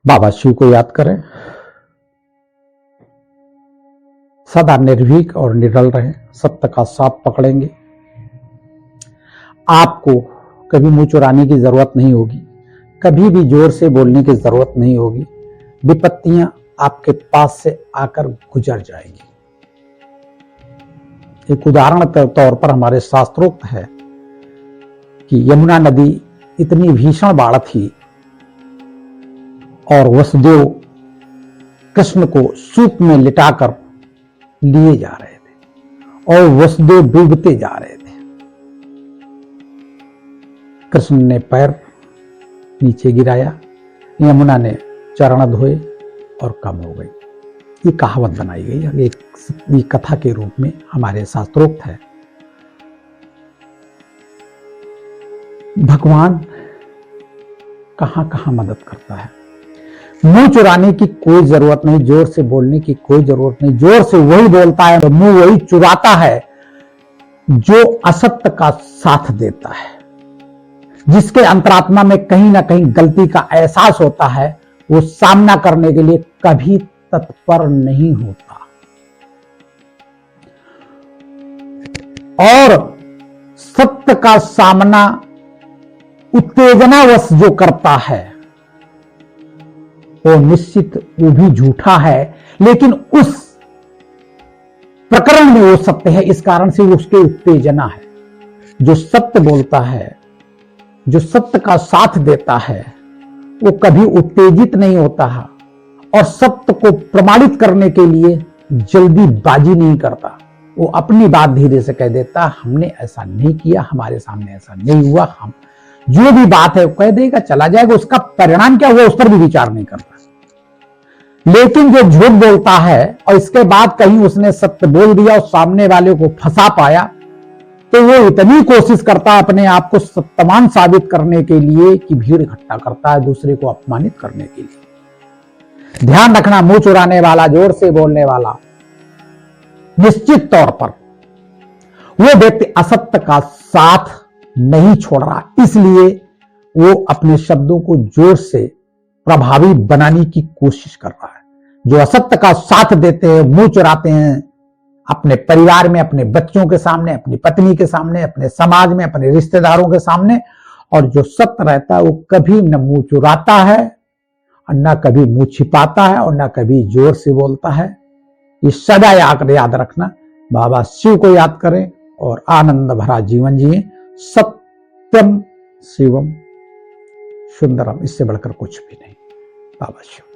बाबा शिव को याद करें, सदा निर्भीक और निडल रहें, सत्य का साथ पकड़ेंगे। आपको कभी मुंह चुराने की जरूरत नहीं होगी, कभी भी जोर से बोलने की जरूरत नहीं होगी। विपत्तियां आपके पास से आकर गुजर जाएंगी। एक उदाहरण के तौर पर हमारे शास्त्रोक्त है कि यमुना नदी इतनी भीषण बाढ़ थी और वसुदेव कृष्ण को सूप में लिटाकर लिए जा रहे थे और वसुदेव डूबते जा रहे थे। कृष्ण ने पैर नीचे गिराया, यमुना ने चरण धोए और कम हो गई। ये कहावत बनाई गई है, एक कथा के रूप में हमारे शास्त्रोक्त है। भगवान कहां कहां मदद करता है। मुंह चुराने की कोई जरूरत नहीं, जोर से बोलने की कोई जरूरत नहीं। जोर से वही बोलता है तो मुंह वही चुराता है जो असत्य का साथ देता है, जिसके अंतरात्मा में कहीं ना कहीं गलती का एहसास होता है। वो सामना करने के लिए कभी तत्पर नहीं होता और सत्य का सामना उत्तेजनावश जो करता है वो निश्चित वो भी झूठा है, लेकिन उस प्रकरण में वो सत्य है, इस कारण से उसके उत्तेजना है। जो सत्य बोलता है, जो सत्य का साथ देता है, वो कभी उत्तेजित नहीं होता है और सत्य को प्रमाणित करने के लिए जल्दीबाजी नहीं करता। वो अपनी बात धीरे से कह देता, हमने ऐसा नहीं किया, हमारे सामने ऐसा नहीं हुआ। हम जो भी बात है वो कह देगा, चला जाएगा। उसका परिणाम क्या हुआ उस पर भी विचार नहीं करता। लेकिन जो झूठ बोलता है और इसके बाद कहीं उसने सत्य बोल दिया और सामने वाले को फंसा पाया, तो वो इतनी कोशिश करता है अपने आप को सत्यवान साबित करने के लिए कि भीड़ इकट्ठा करता है दूसरे को अपमानित करने के लिए। ध्यान रखना, मुंह चुराने वाला, जोर से बोलने वाला, निश्चित तौर पर वो व्यक्ति असत्य का साथ नहीं छोड़ रहा, इसलिए वो अपने शब्दों को जोर से प्रभावी बनाने की कोशिश कर रहा है। जो असत्य का साथ देते हैं, मुंह चुराते हैं अपने परिवार में, अपने बच्चों के सामने, अपनी पत्नी के सामने, अपने समाज में, अपने रिश्तेदारों के सामने, और जो सत्य रहता है वो कभी न मुंह चुराता है और न कभी मुंह छिपाता है और न कभी जोर से बोलता है। ये सदा याद रखना। बाबा शिव को याद करें और आनंद भरा जीवन जिए। सत्यम शिवम सुंदरम, इससे बढ़कर कुछ भी नहीं। बाबा शिव।